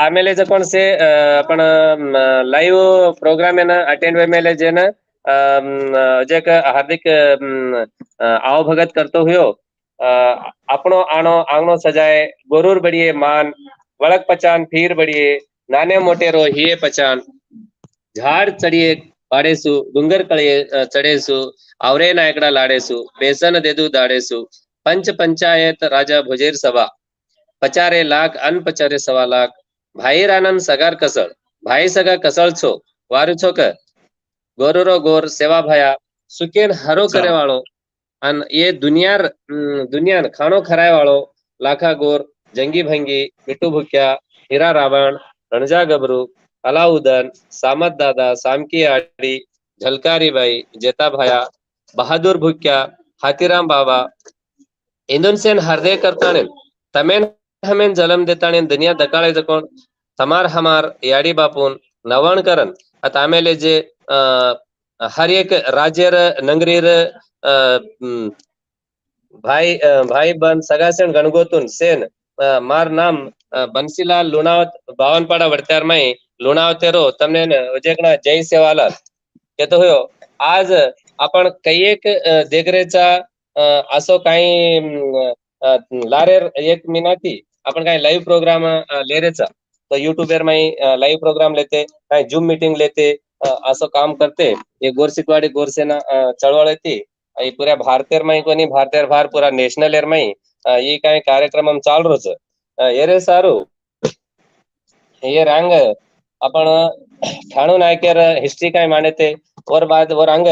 ಆಮೇಲೆ ಜಕೊಂಡ್ से आपण live programme आहे ना अटेंड वेमेले जे ना जे हार्दिक आओ भगत करतो हुयो આપણો આણો આંગણો સજાય ગોરુર બળીએ માન વળક પચાન ફીર બળીએ નાને મોટે રો હિયે પચાન झाड चढिये पाडेसु डुंगर कळिये चढेसु आवरे नायकडा लाडेसु बेसन देदू दाडेसु पंच पंचायत राजा भुजेर सभा पचारे लाख अन पचारे सवा लाख भाई रानन सगार कसळ भाई सगा कसळ छो वारु छो क गोरुरो गोर सेवा भया सुकेन हरो करे वाळो अन ये दुनियान खाणो खराय वाळो लाखा गोर जंगी भंगी मिठू भुक्या हिरा रावण रणजा गबरू अलाउद्दन सामत दादा सामकी आडी झलकारी बाई जेताभाया बहादूर भुक्या हाथीराम बाबा इंदुनसेन हृदय करताने तमेन हमेन जलम देताने दुनिया दकाळे जकोण तमार हमार याडी बापून नवण करन आता आमेले जे हर एक राज्यर नंगरीर भाई बन सगासेन गणगोतून सेन मार नाम बंसीलाल लुणावत बावनपाडा वडत्यार माई लुणावतेरो तमने जेकणा जय सेवालाल येतो होयो आज आपण काही एक देगरेचा असो काही लारेर एक मिनाती आपण काही लाईव्ह प्रोग्राम लेरेचा तो युट्यूबर माई लाईव्ह प्रोग्राम लेते काही जूम मीटिंग लेते असं काम करते ये गोरसिकवाडी गोरसेना चळवळ येते पुऱ्या भारतेर माई कोणी भारतेर भार पुरा नेशनल एर माई ये काही कार्यक्रम चालू रोज एरे सारू ये रंग आपण ठाणू नायकेर हिस्ट्री काय मांडते और बाद वर अंग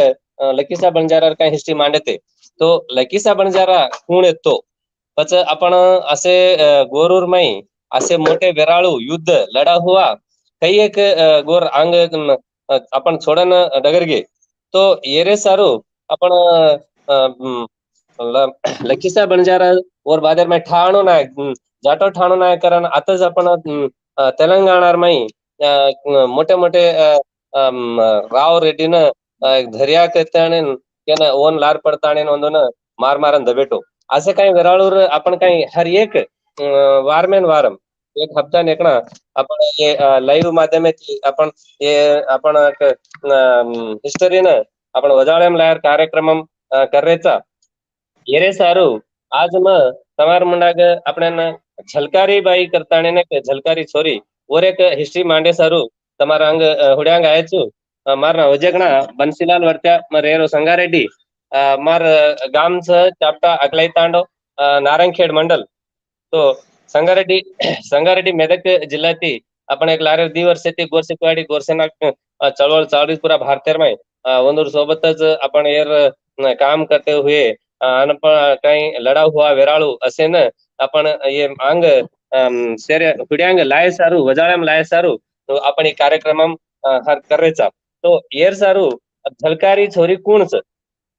लकीसा बंजारा काय हिस्ट्री मांडते तो लकीसा बंजारा कोण येतो पच आपण असे गोरूर माई असे मोठे वेराळू युद्ध लढा हुआ काही एक गोर अंग आपण छोडन डगर गे तो येरे सारू आपण लकीसा बंजारा और बादर में ठाणू नायक जाटो ठाणू नायक कारण आताच आपण तेलंगणार माई मोठे मोठे राव रेड्डीन धर्या करताने ओन लार पडताने ಒಂದೊಂದು मार मारन दबेटो असे काही वेराळूर आपण काही हर एक वारमेन वारम एक हप्ता नेकणा आपण हे लाईव्ह माध्यमाची आपण हे आपण हिस्टरीन आपण वजाळेम लायर कार्यक्रम करायचा येरे सारू आज मग तमार मुंडाग आपण झलकारी बाई करताने ने झलकारी छोरी और एक हिस्ट्री मांडे सारू तमारा अंग हुड्यांग आयचू मार वजेगणा बंसीलाल वर्त्या रेरो संगारेड्डी मार गाम चापटा अकलाई तांडो नारंगखेड मंडल तो संगारेड्डी मेदक जिल्ह्यातील आपण एक लारेर दिवर्षे गोरसिकवाडी गोरसेना चळवळ चालू पुरा भारतेर माय वंदूर सोबतच आपण एर काम करते हुए आणि काही लढा हुआ वेराळू असे न आपण ये अंग शेर पिड्यांग लाय सारू वजाळ्याम लाय सारू तो आपण एक कार्यक्रम हर करायचा तो येर सारू झलकारी छोरी कोणच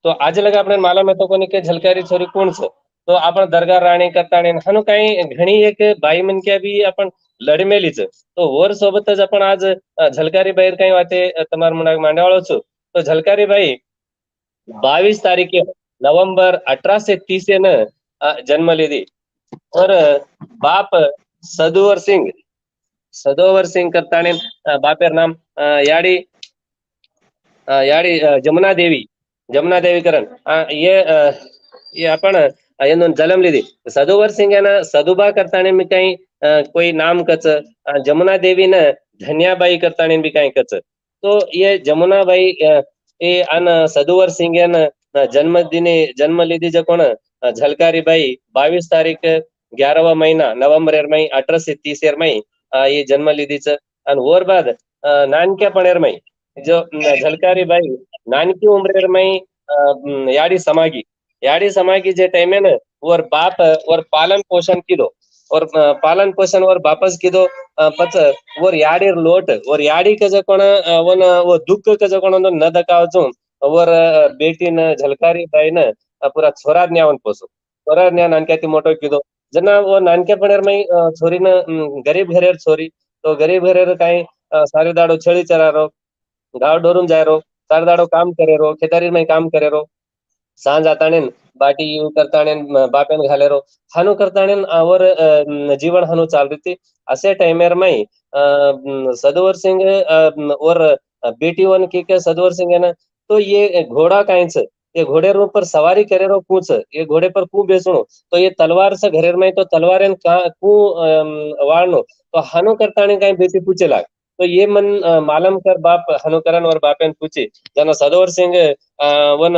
तो आज लगा आपण मालूम आहे तो कोणी के झलकारी छोरी कोणच तो आपण दरगाह राणी करताने हनु काही घणी एक बाई मनक्या बी आपण लढमेलीच तो वर सोबतच आपण आज झलकारी बाहेर काही वाते तमार मुंडा मांडवाळो छो तो झलकारी बाई 22 तारीख नवंबर 1830 न जन्म लीधी और बाप सदोवर सिंह करताने बापेर नाम याडी जमुना देवी करण ये आपण येनून जलम लीधी सदोवर सिंह ना सदुबा करताने मी काही कोई नाम कच जमुना देवी न धन्याबाई करताने भी काही कच तो ये जमुनाबाई ये अन सदुवर सिंह जन्म लीधी जो कोण झलकारी बाई 22 तारीख 11वा महीना नवंबर एर मई 1830 एर मई ये जन्म लीधीच आणि वर बाद नानक्या पणेर मई जो झलकारी बाई नानकी उम्रेर मई याडी समागी जे टाइम है न और बाप और पालन पोषण किदो और पालन पोषण और बापस किदो पच और याडीर लोट और याडी कज कोण वन वो दुःख कज कोण न दकावचो और बेटी न झलकारी बाई न पुरा छोरा न्यावन पोसो छोरा न्या नानक्या ती मोटो किदो जना वो नानक्या पणेर मई छोरी न गरीब घरेर छोरी तो गरीब घरेर काही सारे दाडो छेळी चरारो गाव डोरून जायरो सारे दाडो काम करेरो खेतारी में काम करेरो सांज आताणेन बाटी यू करताणेन बापेन घालेरो हानु करताणेन और जीवन हानु चाल रही असे टाइमेर मई सदवर सिंह और बेटी वन की सदवर सिंह है ना, तो ये घोड़ा कांच ये घोड़े रो पर सवारी करे रो पूछ ये घोड़े पर कू बेसणो तो ये तलवार से घरेर में तो तलवार कू वाळनो तो हानु करताणे कहीं बेटी पूछे लाग तो ये मन मालम कर बाप हानु करन और बापेन पूछे जना सदवर सिंह वन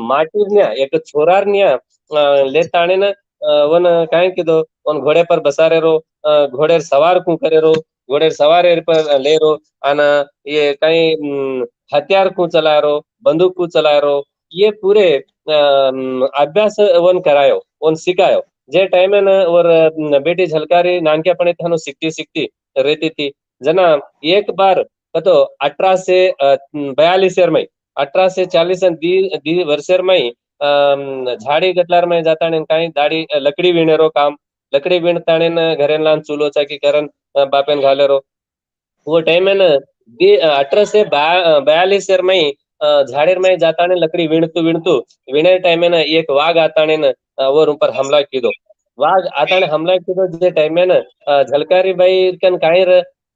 माटीरन्या एक छोरारन्या लेताणे न वन काय कीधो वन घोड़े पर बसारे रो घोड़े सवार कू करे रो घोड़े सवार पर ले रो आना ये कहीं हथियार को चला रो बंदूक को चला रो ये पूरे अभ्यास वन करायो वन सिखायो जे टाइम है ना और बेटी झलकारी नानक्यापणे थानो सीखती सीखती रहती थी जना एक बार कतो 1842 में 1840 दी दी वर्षेर में झाड़ी गटलार में जाता ने काही दाड़ी लकड़ी वीणेरो काम लकड़ी वीणताणे घरे लान चूलो चाकी करन बापेन घालेरो वो टाइम है ना 1842 में झाड़ेर में जाता ने लकड़ी वीणतू वीणतू वीणे टाइम है ना एक वाघ आता ने वो ऊपर हमला कीधो वाघ आता ने हमला कीधो जे टाइम है ना झलकारी बाई कन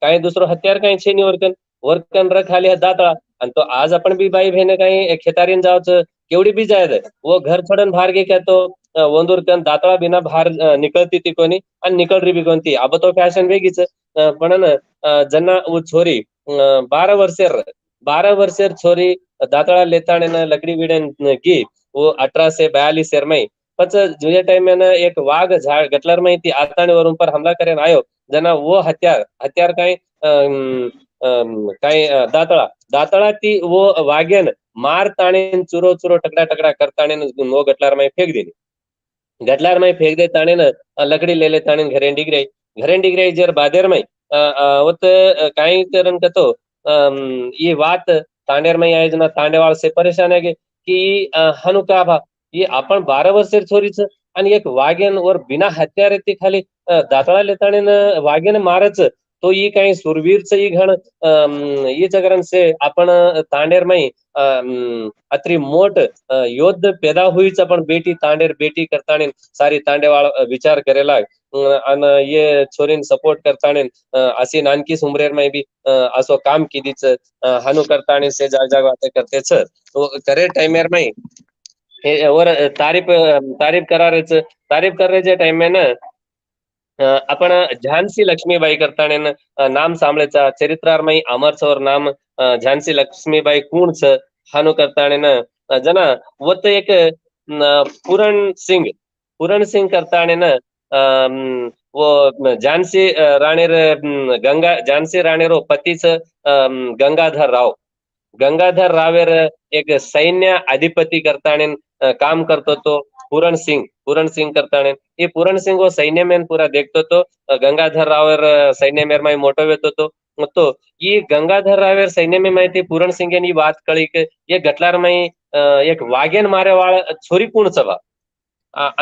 काही दुसरो हत्यार काही छे नहीं वरकन र खाली दातळा आणि तो आज आपण बी बाई भेने काही खेतारीन जावच केवढी बी जायद वो घर छोडन बाहेर गे क्या तो वंदूर कन दातळा बिना बाहेर निकळती ती कोणी आणि निकळरी बी कोणती अब तो फॅशन वेगळीच पण जना वो छोरी 12 वर्षेर छोरी दातळा लेताणे न लकड़ी वीड़न की वो 1842 में पच जुए टाइम में ना एक वाघ झाड़ गटलर में थी आताने वर पर हमला करेन आयो जना वो हत्यार हत्यार काही दातळा दातळा ती वो वाघेन मार ताणे चुरो चुरो टकड़ा टकड़ा करताणे वो गटलार में फेंक दी गटलार में फेंक दे ताणे न लकड़ी ले ले ताणे घरे डिगराई जर बादेर में वत काही करन कतो ये बात तांडेर में आए जना तांडेवाल से परेशान है कि हनुका भा ये आपण 12 वर्षेर छोरीच आणि एक वाघेन वर बिना हत्यार ती खाली दातळा लेताणे वाघेन मारच तो ये काही सुरवीरच ये घण ये जगरन से आपण तांडेर में अत्री मोट योद्ध पैदा हुईच पण बेटी तांडेर बेटी करताणे सारी तांडेवाळ विचार करेला अन ये छोरीन सपोर्ट करताणे अशी नानकीच उमरेर में भी असो काम कीधीच हानु करताणे से जाग जाग बातें करते छ तो करे टाइमेर में और तारीफ करारेच तारीफ करे जे टाइम में ना आपण झांसी लक्ष्मीबाई करताणे नाम सांभळेचा चरित्रारमय अमरचवर नाम झांसी लक्ष्मीबाई कोण छ हानु करताणे जना वत एक पूरण सिंह करताणे वो झांसी राणीर गंगा झांसी राणीरो पतीच गंगाधर रावेर एक सैन्य अधिपती करताणे काम करतो तो पूरण सिंह करताणे ये पूरण सिंह वो सैन्य में पूरा देखतो तो गंगाधर रावेर सैन्य में माई मोटो वेतो तो ये गंगाधर रावेर सैन्य में माहिती पूरण सिंह ની વાત કળી કે ये गटलार में एक वागेन मारे वाला छोरी कोण छवा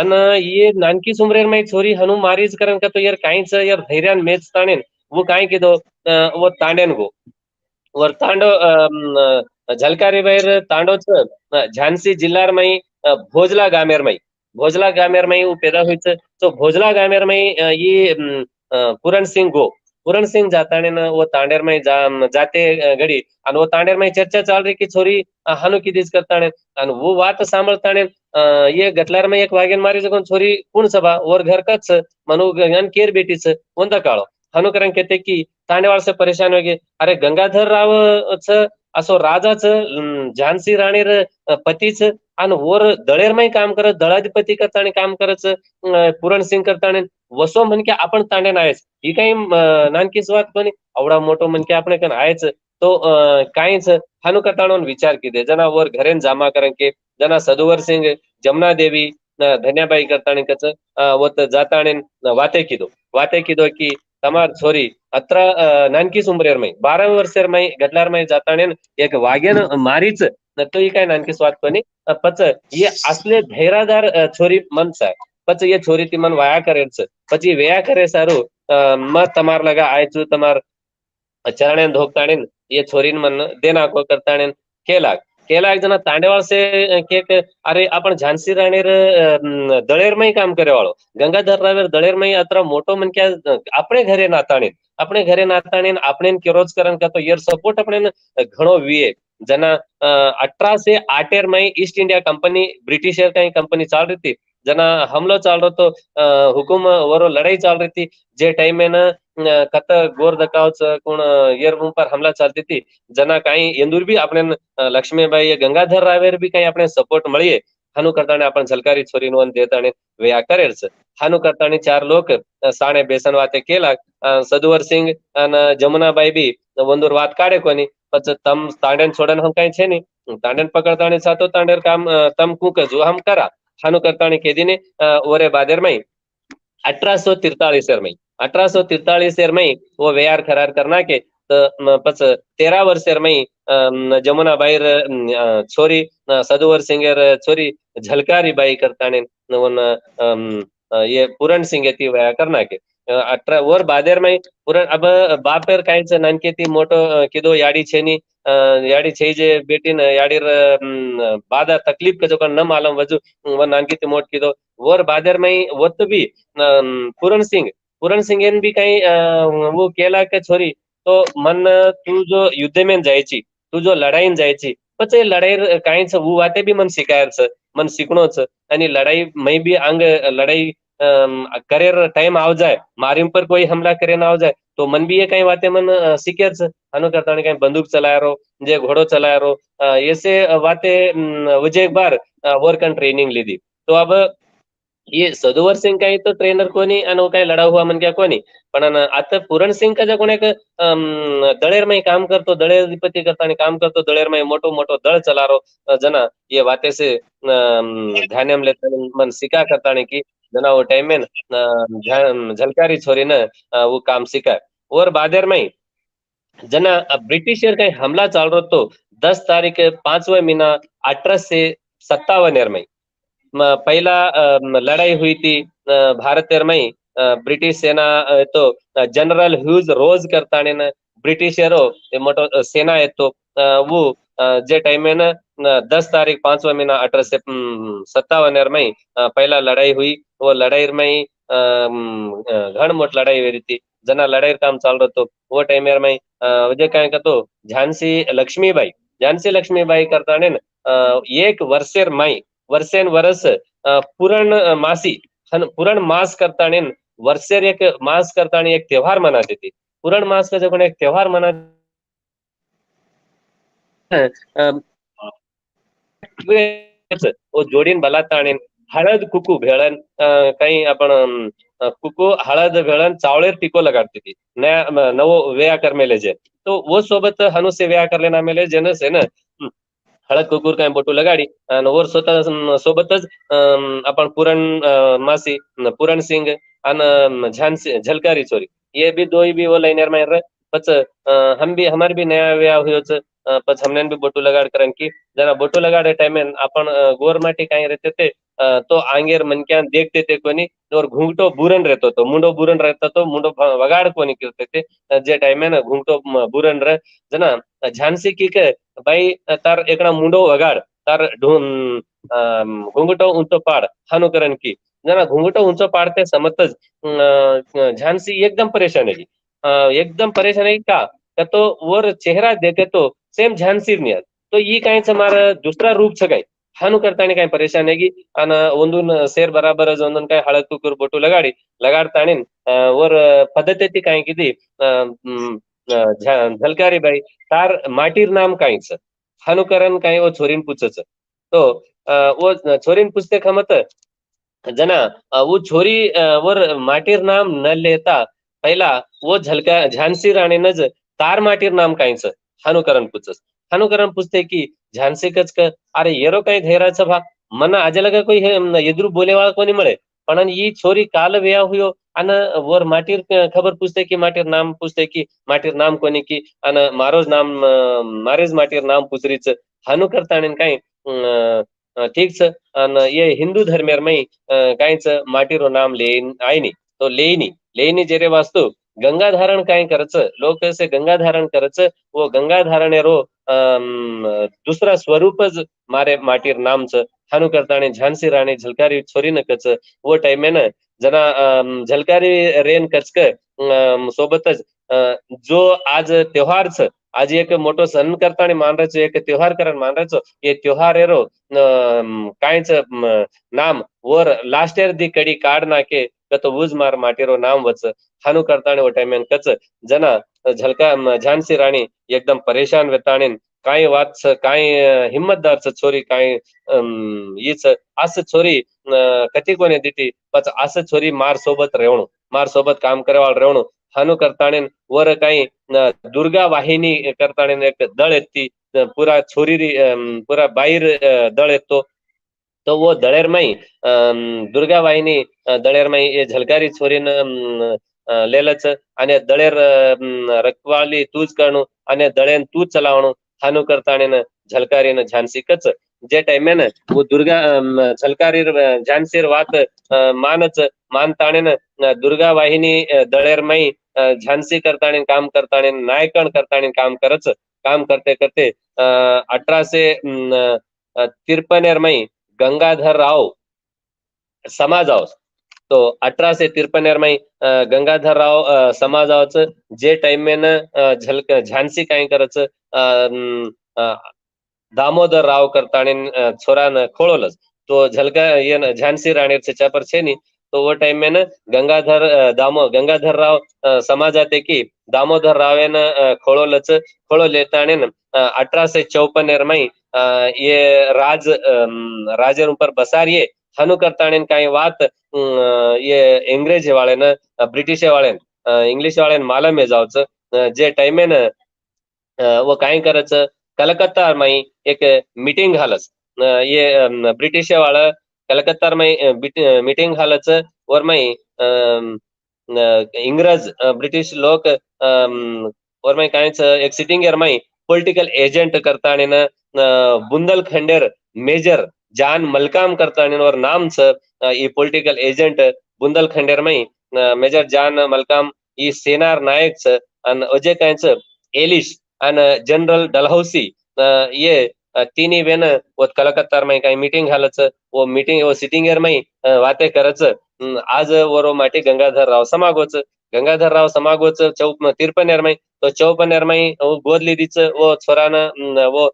अन ये नानकी सुमरेर में छोरी हनु मारीज करन का तो यार काहीच यार धैर्यान मेच ताणेन वो काय कीधो वो तांडेन गो वर तांडो झलकारी बहिर तांडो झांसी जिल्लार में भोजला गामेर में वो पैदा हुई तो भोजला गामेर में ये पूरण सिंह जाताने न वो तांडेर में जाते घड़ी और वो तांडेर में चर्चा चल रही कि छोरी हनु की दिस करताने और वो बात सांभळताने ये गटलार में एक वागेन मारी जगन छोरी कोण सभा और घर कच मनु गन केर बेटीच वंदा काळो हनु करन कहते कि तांडेवाल से परेशान हो गए अरे गंगाधर राव छ असो राजाच झांसी राणीर पतीच आणि वर दळेरमाई काम करत दळाधिपती करताना काम करत पूरण सिंग करताना वसो म्हणके आपण तांडेन आहेच ही काही नानकीच वात कोणी आवडा मोठो म्हणके आपण कन आहेच तो काहीच हानु करताना विचार कीधे जना वर घरेन जामा करन के जना सदुवर सिंग जमुना देवी धन्याबाई करताना कच वत जाताने वाते कीधो की तमार छोरी अत्र नानकी सुमरेर में 12 वर्षेर में गडलार में जाताने एक वागेन मारीच न तो ही काय नानकी स्वाद कोणी पच ये असले धैर्यदार छोरी मन सा पच ये छोरी ती मन वाया करेल छ પછી વેયા કરે સારું મ તમાર લગા આયચુ તમાર ચરણે ધોકતાણે ये छोरीन मन देना को करताणे केला केला एक जना तांडेवाळ से के अरे आपण झांसी राणीर दळेरमय काम करे वाळो गंगाधर रावेर दळेरमय अत्र मोटो मन क्या આપણે ઘરે નાતાણી આપણે કેરોજ કરન કરતો યર સપોર્ટ આપણે ઘણો વીએ जना 1808 में ईस्ट इंडिया कंपनी ब्रिटिशर का कंपनी चाल रही थी जना हमलो चाल रहा तो हुकुम वरो लड़ाई चाल रही थी जे टाइम में ना कत गोर दकावच कोण यर पर हमला चालती थी जना काही इंदूर भी આપણે लक्ष्मीबाई गंगाधर रावेर भी काही આપણે सपोर्ट મળીએ હાનું કરતાને आपण झलकारी छोरी નું देताने व्या करेल हानु करतानी 4 लोक साणे बेसन वाते केला सदुवर सिंग અને જમુનાબાઈ બી વંદુર વાત કાઢે કોની પછી તમ તાંડેન છોડન હમ કઈ છે ની તાંડેન પકડતાની સાતો તાંડેર કામ તમ કુક જો હમ કરા હાनु करतानी केदीने ओरे बादेर में 1843 में 1843 में वो व्यार करार करना के पच 13 वर्षेर में जमुनाबाईर छोरी सदुवर सिंगर छोरी झलकारी बाई करताने ये पूरण सिंग येती वया करना के 18 वर बादेर में पूरण अब बापेर कायच नानकेती मोटो किदो याडी छेनी याडी छे जे बेटीन याडीर बादा तकलीफ के जो न मालूम वजू व नानकेती मोट किदो वर बादेर में वत भी पूरण सिंग एन भी काही वो केला के छोरी तो मन तू जो युद्ध में जायची तू जो लढाईन जायची પછી લડાઈ કાંઈ છે वो वाते भी मन शिकायर છે मन शिकणो છે અને લડાઈ મય भी अंग लड़ाई करेर टाइम आव जाए मारीम पर कोई हमला करे ना आव जाए तो मन भी ये कई बातें मन सीखे हनु करता कहीं बंदूक चलाया रो जे घोड़ो चलाया रो ऐसे बातें वजह एक बार वर्क ट्रेनिंग ली थी तो अब ये सदुवर सिंग काही तो ट्रेनर कोणी आणि काही लढा हुआ मन क्या कोणी पण आता पूरण सिंग का कोण एक दळेरमय काम करतो दळेर अधिपती करता आणि काम करतो दळेरमय मोठो मोठो दळ चलारो जना ये वाते से ध्यान में लेता मन सिखा करता की जना वो टाइम में झलकारी छोरी न वो काम सिखा और बादेर में जना ब्रिटिशर काही हमला चाल रहो तो 10 तारीख 5वां महीना 1857 में पहला लड़ाई हुई थी भारत में ब्रिटिश सेना तो जनरल ह्यूज रोज करताने न ब्रिटिशरो मोटो सेना है तो वो जे टाइम में ना 10 तारीख 5वां महीना 1857 में पहला लड़ाई हुई वो लड़ाई में घण मोट लड़ाई हुई थी जना लड़ाई काम चाल रहा तो वो टाइम में जे काय कहतो झांसी लक्ष्मीबाई करताने न एक वर्षेर माई वर्षेन वर्ष पुरण मासी पुरण मास करताने वर्षेर एक मास करताने एक त्योहार मनाती थी पुरण मास का जब एक त्योहार मना वो जोडीन बलाताणे हळद कुकू भेळन काही आपण कुकू हळद भेळन चावळेर टिको लगाडती थी नया नवो व्या कर मेले जे तो वो सोबत हनु से व्या कर लेना मेले जेन से न हळद कुकुर काय बोटू लगाडी आणि वर स्वतः सोबतच आपण पुरण मासी पुरण सिंग आणि झांसी झलकारी छोरी ये भी दो ही भी वो लाइनर में रहे पच हम भी हमारे भी नया व्या हुयो पच हमने भी बोटू लगाड करन की जरा बोटू लगाडे टाइम में आपण गोर माटी काय रहते थे तो आंगेर मनक्यान देखते थे कोनी और घूंघटो बुरन रहतो तो मुंडो बुरन रहता तो मुंडो वगाड कोनी करते थे जे टाइम में ना घूंघटो बुरन रह जना झांसी की के भाई तार एकड़ा मुंडो वगाड तार घूंघटो ऊंचो पाड हानु करन की जना घूंघटो ऊंचो पाडते समतच झांसी एकदम परेशान है एकदम परेशान है का तो वर चेहरा देखे तो सेम झांसी नहीं तो ये कहीं हमारा दूसरा रूप छगाई हानु करताने काही परेशान है आणि ಒಂದೂन ಸೇರ್ ಬರಾಬರ ಒಂದೊಂದ್ काही हळद कुकुर बोटू लगाडताणे वर पद्धती काही किती झलकारी बाई तार माटीर नाम काहीच हानुकरण काही वो छोरीन पूछच तो वो छोरीन पूछते खमत जना वो छोरी वर माटीर नाम न लेता पहला वो झलका झांसी राणी नज तार माटीर नाम काहीच हानुकरण पूछते की झांसी कच क अरे येरो काही धैर्य भा मना आज लगा कोई एदरू बोले वाला कोनी मळे पण ये छोरी काल व्या हुयो अन वर माटीर खबर पूछते की माटीर नाम पूछते की माटीर नाम कोनी की अन मारोज नाम मारेज माटीर नाम पूछरीच हानु करताने काही ठीक छ अन ये हिंदू धर्मेर में काहीच माटीरो नाम लेन आईनी तो लेईनी जेरे वास्तू गंगा धारण काय करायचं लोक से गंगा धारण करायचं वो गंगा धारणेरो दुसरा स्वरूपच मारे माटीर नामचं हानु करताने झांसी राणी झलकारी छोरी न कच वो टाइमे न जना झलकारी रेन कचक सोबतच जो आज त्योहारच आज एक मोठो सण करताना मानरायचो एक त्योहार करण मानरायचो ये त्योहार एरो कायच नाम वर लास्ट इयर दी कडी काढ नाके कत उज मार माटेरो नाम वच हानु करताने वो टाइम कच जना झलका झांसी राणी एकदम परेशान वेताणीन काय वाच काय हिम्मतदार छोरी काय हीच असं छोरी कथी कोणी दिती पच असं छोरी मार सोबत रेवणू मार सोबत काम करेवाळ रेवणू हानु करताणे वर काही दुर्गा वाहिनी करताणे एक दळ येती पुरा छोरी पुरा बाहेर दळ येतो तो वो दळेर माई दुर्गा वाहिनी दळेर माई ये झलकारी छोरीन लेलच आणि दळेर रखवाली तूच करणू आणि दळेन तूच चलावणू हानु करताणे झलकारीन झांसी कच जे टाइमेन वो दुर्गा झलकारी झांसीर वात मानच मानताणे दुर्गा वाहिनी दळेर माई झांसी करताणे काम करताणे नायकण करताणे काम करच काम करते करते 1853 मई गंगाधर राव समाजाव तो 1853 मई गंगाधर राव समाजावच जे टाइमेन झलक झांसी काय करच दामोदर राव करताणे छोरान खोळवलंच तो झलका येन झांसी राणीचे चापर छे नी तो वो टाइम में न गंगाधर राव समाजाते की दामोदर रावेन खोळवलंच खोळो लेताणे 1854 मई ये राजर ऊपर बसारिये हनु करताणे काही वात ये इंग्रज वाले न ब्रिटिश वाले इंग्लिश वाले मालम में जावच जे टाइमे न वो काय करच कलकत्ता माई एक मीटिंग घालस ये ब्रिटिश वाला कलकत्ता माई मीटिंग घालच वर माई इंग्रज ब्रिटिश लोक वर माई कायच एक सिटिंग यर माई पॉलिटिकल एजेंट करताणे न बुंदलखंडेर मेजर जान मलकाम करताणे वर नाम छ ई पॉलिटिकल एजेंट बुंदलखंडेर माई मेजर जान मलकाम ई सेनार नायक छ अन अजय कायच एलिश आणि जनरल डलहौसी ये तिन्ही वेन वो कलकत्ता में काही मीटिंग घालच वो मीटिंग वो सिटिंग एर में वाते करच आज वरो माटी गंगाधर राव समागोच गंगाधर राव समागोच 53 में तो 54 में वो गोद लीधीच वो छोरान वो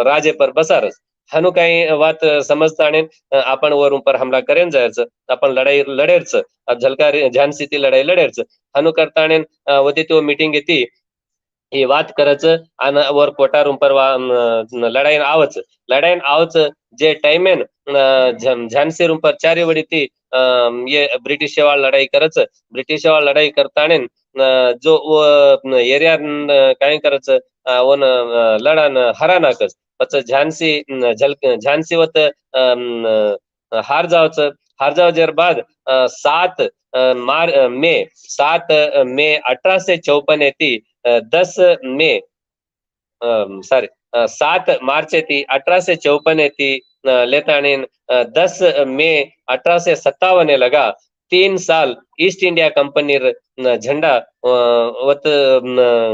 राजे पर बसारच हनु काही वात समजताने आपण वरून पर हमला करेन जायचं आपण लढाई लढेरच झलकारी झांसी ती लढाई लढेरच हनु करताने वती तो मीटिंग येती ही વાત કરच અને ઓર કોટા રૂમ પર લડાઈને આવच જે ટાઈમેન झांसी रूम पर चारी वडी थी ये ब्रिटिश वाळ लढाई करच ब्रिटिश वाळ लढाई करताने जो एरिया काय करच ओन लढान हरा नाकच पच झांसी झांसी वत हार जाव जेर बाद 7 मे 1854 थी 10 मे 7 मार्च थी 1854 थी लेताने 10 मे 1857 लगा 3 साल ईस्ट इंडिया कंपनी झंडा वत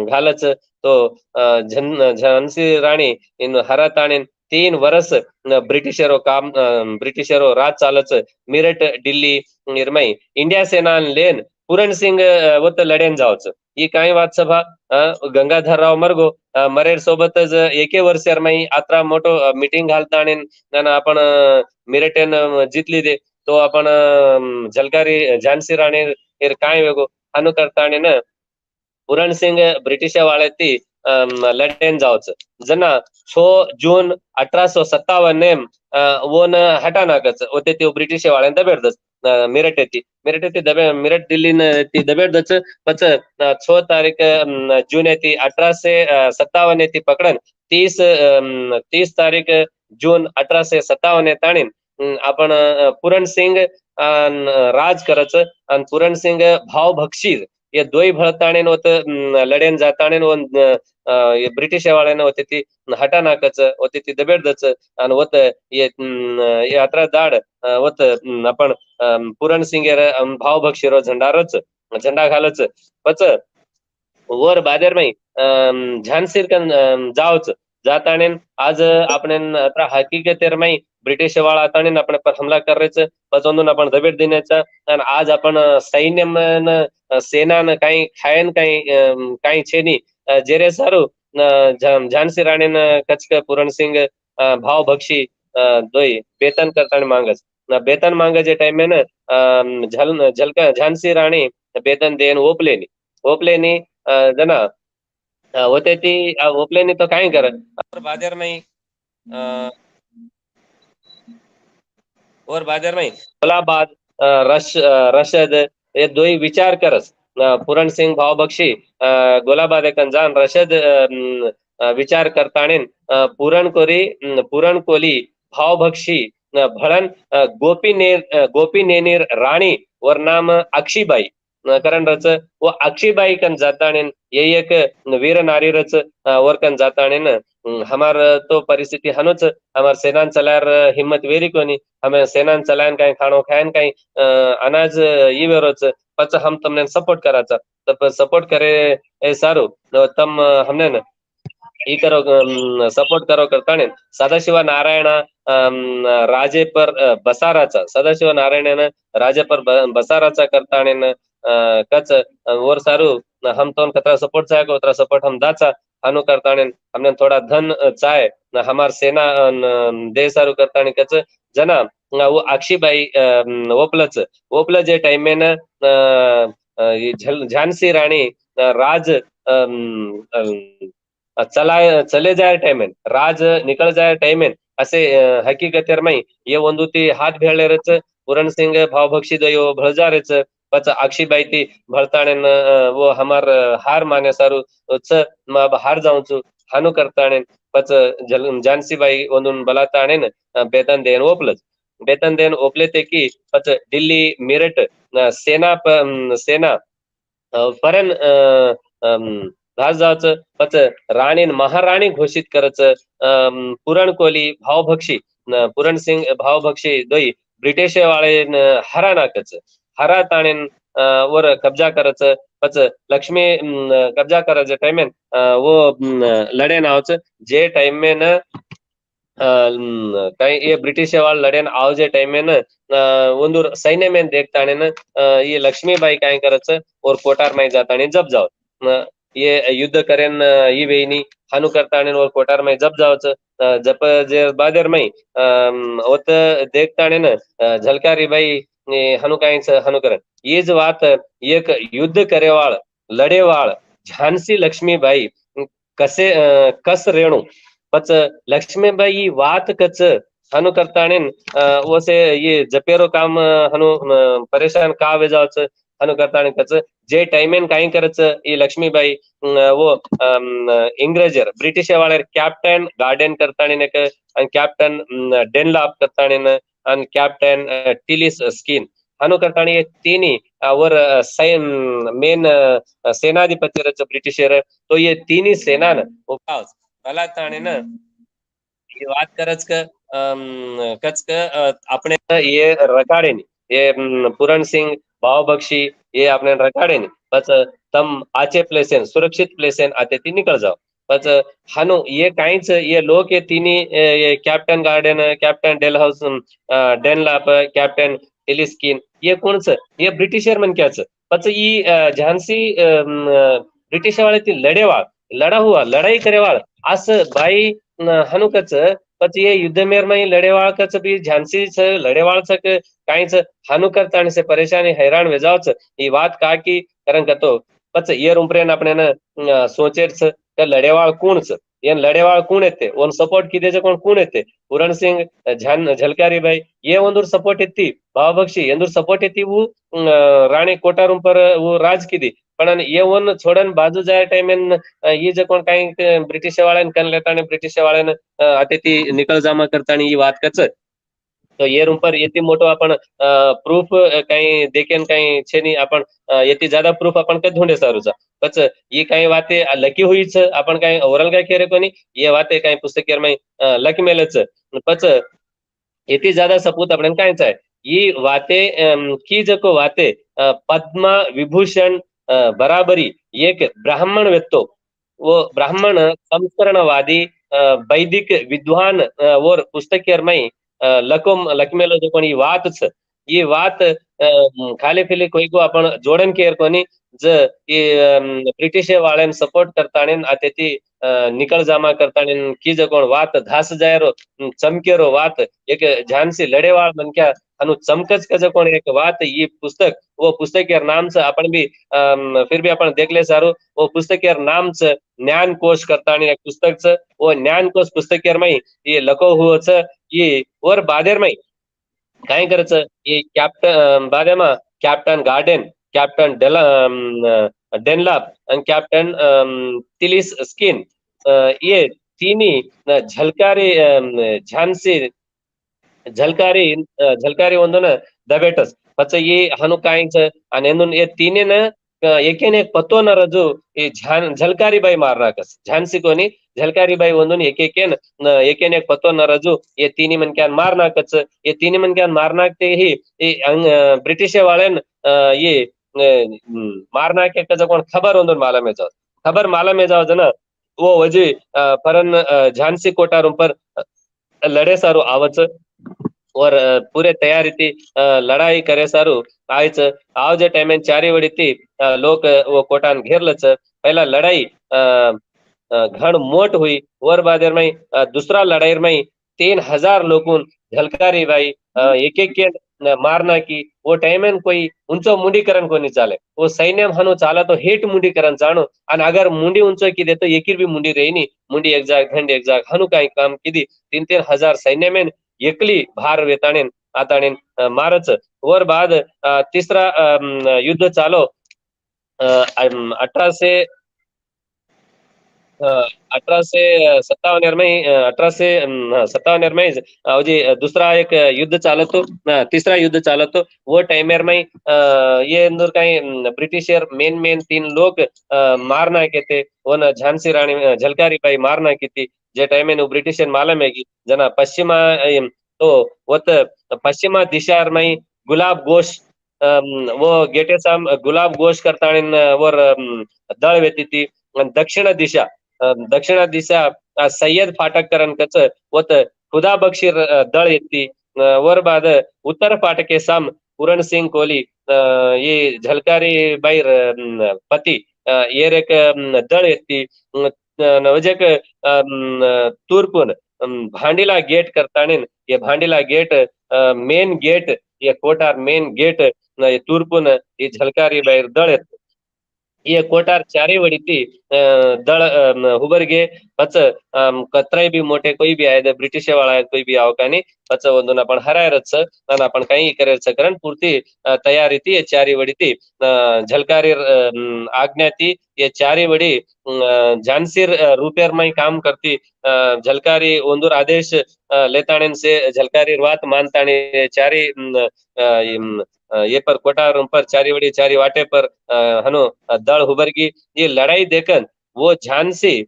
घालच तो झांसी राणी इन हराताणे 3 वर्ष ब्रिटिशरो राज चालच मीरठ दिल्ली निर्मय इंडिया सेना लेन पूरण सिंग वत लढेन जावच ही काही वात सभा गंगाधर राव मरगो मरेर सोबतच एके वर्षार माई आत्रा मोठो मीटिंग घालता आणि आपण मिरटेन जितली दे तो आपण झलकारी झांसी राणी काय वेगो अनु करता आणि न पूरण सिंग ब्रिटिश वाळे ती लढेन जावच जना 6 जून 1857 नेम वोन हटानाकच होते ते ब्रिटिश वाळ्यान दबेडदच मिरट येती मिरट दिल्ली ती दबेडदच पच 6 तारीख जून येती 1857 येती पकडन 30 तारीख जून 1857 ताणी आपण पूरण सिंग राज करच आणि पूरण सिंग भाव बक्षीर ये दोई भळताणे होत लढेन जाताणे ब्रिटिश वाळ्यानं होते ती हटानाकच होते ती दबेडदच आणि होत ये यात्रा दाड होत आपण पूरण सिंगेर भाव बक्षीरो झंडारच झंडा घालच पच वर बादेर माई झांसीर कन जावच जाताने आज आपण हकीकतेर माई ब्रिटिश वाळा ताणे आपण पर हमला करायचं पचवून आपण दबेट देण्याचा आणि आज आपण सैन्य सेना काही खायन काही छेनी जेरे सारू झांसी राणीन कचक पूरणसिंग भाव भक्षी दोई बेतन करताना मांगस बेतन मांग जे टाइम में न झलका झांसी राणी बेतन देन ओपलेनी जना होते ती ओपलेनी तो काय कर बाजार में और बाजार में गुलाबाद रशद ये दो ही विचार करस पूरण सिंग भाव बक्षी गुलाबाद जान रशद विचार करताने पूरण कोली भाव बक्षी भळन गोपी नेनीर राणी वर नाम अक्षीबाई कारण रच व अक्षीबाई कन जाताने ये एक वीर नारी रच वर कन जाताने हमार तो परिस्थिती हनुच हमार सेनान चलार हिम्मत वेरी कोनी हमें सेनान चलायन काही खाणो खायन काही अनाज ईवेरोच पच हम तमने सपोर्ट कराचा तब सपोर्ट करे ए सारू तम हमने न ई करो सपोर्ट करो करताने सदाशिव नारायण राजे पर बसाराचा सदाशिव नारायण राजे पर बसाराचा करताने कच वर सारू हम तो कतरा सपोर्ट चाहे को उतरा सपोर्ट हम दाचा हानु करताने हमने थोड़ा धन चाहे हमार सेना दे सारू करताने कच जना वो अक्षीबाई ओपलं जे टाइम में न झांसी राणी राज चले जाए टाइम राज निकल जाए टाइम असे हकीकतेर मई ये ಒಂದು ती हात भेळलेरच पूरण सिंग भाव भक्षी दयो भळजारेच पच अक्षीबाई ती भळताणे वो हमार हार माने सारू च हार जाऊचू हानु करताणे पच झांसीबाई ಒಂದೊಂದು ಬಲಾತಾणे बेतन देन ओपलच बेतन देन ओपले ते की पच दिल्ली मेरठ सेना परन भास जावचं पच राणी महाराणी घोषित करायचं पुरण कोली भावभक्षी पुरण सिंग भावभक्षी दोई ब्रिटिश वाळे हरा नाकच हरा ताणेन वर कब्जा करायचं पच लक्ष्मी कब्जा करायचं टाइमेन वो लढे नावच जे टाइम में न काही ये ब्रिटिश वाळ लढेन आव जे टाइम में न ಒಂದು सैन्य में देखताने न ये लक्ष्मीबाई काय करायचं और कोटार में जाताने जब जाव ये युद्ध करेन ही वेईनी हानु करताने और कोटार में जब जावचं जप जे बादर में होत देखताने न झलकारी बाई हनु कायच हनु करन ये ज वात एक युद्ध करेवाळ लढेवाळ झांसी लक्ष्मीबाई कस रेणू पच लक्ष्मीबाई वात कच हनु करताने वसे ये जपेरो काम हनु परेशान का वे जावचं हनु करताने कच जे टाइमेन काही करायचं ही लक्ष्मीबाई वो इंग्रजर ब्रिटिश वाळेर कॅप्टन गार्डन करताने कॅप्टन डेनलाप करताने आणि कॅप्टन टिलिस स्किन हानु करताने तिनी वर मेन सेनाधिपती रच ब्रिटिशर तो ये तिनी सेना मला ताणे न ये बात करच क कच क अपने ये रकाड़े नी ये पूरण सिंह भाव बक्षी ये अपने रकाड़े नी बस तम आचे प्लेसेन सुरक्षित प्लेसेन आते ती निकल जाओ बस हानु ये काहीच ये लोक ये तिनी ये captain Gordon captain Dale House Dunlop captain टेलिस्किन ये कोणच ये ब्रिटिशर मन क्याच बस ई झांसी ब्रिटिश वाले ती लढेवाळ लढा हुआ लढाई करेवाळ असं बाई हनुकच पच ये युद्ध मेर में लड़ेवाळ कच भी झांसी छ लड़ेवाळ छक काहीच हानु करता आणि से परेशानी हैरान वेजावच ही बात का की कारण कतो पच ये रुंपरेन आपने न सोचेर छ का लड़ेवाळ कोणच येन लड़ेवाळ कोण येते ओन सपोर्ट किदेचे कोण येते पूरण सिंग झलकारी बाई ये ಒಂದೂರ್ सपोर्ट येती भावभक्षी ಎಂದೂರ್ सपोर्ट येती वो राणी कोटारूम पर वो राज किदी पण ये वन छोडन बाजू जाय टाइमेन ये जे कोण काही ब्रिटिश वाळ्यान कन लेताने ब्रिटिश वाळ्यान आता ती निकल जामा करतानी ही વાત कच तो ये रूम पर येती मोटो आपण प्रूफ काही देखेन काही छेनी आपण येती ज्यादा प्रूफ आपण कद ढूंढे सारूचा कच ये काही वाते लकी हुईच आपण काही ओरल काय केरे कोनी ये वाते काही पुस्तकेर में लकी मेलच पच येती ज्यादा सपूत आपण कायच आहे ये वाते की जको वाते पद्म विभूषण बराबरी एक ब्राह्मण व्यक्तो वो ब्राह्मण संस्करणवादी वैदिक विद्वान और पुस्तकियरमई लकमेलो जो पण ही वात छ ये वात खाली फिली कोई को आपण जोडन केर कोनी ज ये ब्रिटिश वाळ्यान सपोर्ट करताणी आतेती निकळ जामा करताणी की जो कोण वात धास जायरो चमकेरो वात एक झांसी लड़ेवाळ मनक्या अनु चमकच कज कोण एक वात ये पुस्तक वो पुस्तक यार नाम से अपन भी फिर भी अपन देख ले सारो वो पुस्तक यार नाम से ज्ञान कोश करताणी एक पुस्तक छ वो ज्ञान कोश पुस्तक यार मई ये लको हुओ छ ये और बादेर मई काय करायचं हे कॅप्टन बादेमा कॅप्टन गार्डन कॅप्टन डेनलाप आणि कॅप्टन तिलिस स्किन ये तिनी झलकारी झांसी झलकारी ಒಂದನ ದಬೇಟಸ್ ಪಚ್ಚ ಈ ಹನು ಕಾಯಿಂಚ ಅನೆಂದುನ್ ये तीने न एकेन एक पतो न रजू ये झलकारी बाई मारनाकस झांसी कोनी झलकारी बाई ಒಂದन एकेन एक पतो न रजू ये तिनी मन क्यान मारनाकच ये तिनी मन क्यान मारनाकते ही ब्रिटिश वाळेन ये मारनाके कज कोण खबर ಒಂದन माला में जाओ जना वो वजी परन झांसी कोटार पर लड़े सारू आवच और पूरे तैयारी थी लड़ाई करे सारू आयच आव जे टाइम चारी वडी थी लोक वो कोटान घेरलच पहला लड़ाई घण मोट हुई और बादेर में दूसरा लड़ाई में 3000 लोगून झलकारी भाई एक एक के मारना की वो टाइम कोई उंचो मुंडीकरण को नहीं चाले वो सैन्य हनु चाला तो हेट मुंडीकरण जानो आणि अगर मुंडी उंचो की दे तो एकीर भी मुंडी रही नहीं मुंडी एक जाग धंड एक जाग हनु काही काम की 3-3 हजार सैन्य में एकली भार वेताणीन आताणीन मारच और बाद तीसरा युद्ध चालो 1857 में 1857 में जी दूसरा एक युद्ध चालत तो तीसरा युद्ध चालत तो वो टाइमर में ये अंदर काही ब्रिटिशर मेन 3 लोग मारना के थे वो न झांसी राणी झलकारी बाई मारना की थी जे टाइम में ब्रिटिशर मालूम है कि जना पश्चिमा तो वो पश्चिमा दिशा में गुलाब घोष वो गेटे साम गुलाब घोष करता और दळ वेती थी दक्षिण दिशा सय्यद फाटक करण कच वत खुदा बक्षीर दळ येती वर बाद उत्तर फाटके साम पूरण सिंग कोहली ये झलकारी बाई पति येर एक दळ येती नवजक तूर्पुन भांडीला गेट करताणीन ये भांडीला गेट मेन गेट ये कोटार मेन गेट तूर्पुन ये झलकारी बाई दळ येत ये कोटार चारी वडी थी दळ हुबरगे पच कतराई भी मोटे कोई भी आए ब्रिटिश वाला कोई भी आओ कानी पच ಒಂದನ आपण हरायरच आणि आपण काही करेच कारण पूर्ती तयारी थी ये चारी वडी थी झलकारी आज्ञा थी ये चारी वडी झांसीर रुपेर में काम करती झलकारी ओंदूर आदेश लेताणन से झलकारी वात मानताणी चारी ये पर कोटार पर चारी वडी चारी वाटे पर हनु दळ हुबरगी ये लड़ाई देखन वो झांसी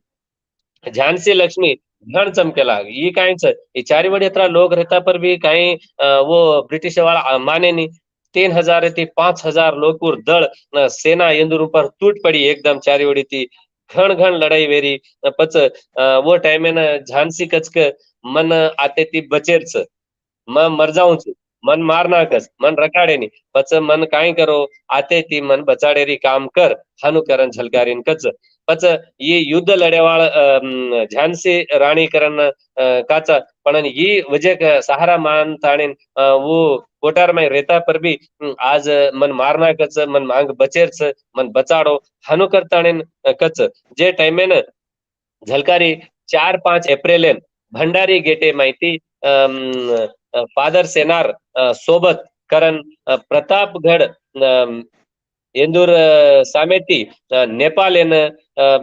लक्ष्मी घण चमकेला ये काई ये चारी वडी इतना लोग रहता पर भी कहीं वो ब्रिटिश वाला माने नहीं 3000 थी 5000 लोग दळ सेना इंदुर पर टूट पड़ी एकदम चारी वडी थी घण लड़ाई वेरी पच वो टाइम में झांसी कचक मन आते थी बचेरच मैं मर जाऊं छू मन मार नाकस मन रखाड़े नहीं पच मन काई करो आते थी मन बचाड़ेरी काम कर हानु करन झलकारीन कच पच ये युद्ध लड़ेवाळ झांसी राणी करन काचा पण ये वजह का सहारा मान ताणीन वो कोटार में रहता पर भी आज मन मारना कच मन मांग बचेरच मन बचाड़ो हानु करताणीन कच जे टाइम में झलकारी 4-5 एप्रिल भंडारी गेटे माहिती फादर सेनार सोबत करण प्रतापगढ़ इंदूर सामेती नेपाल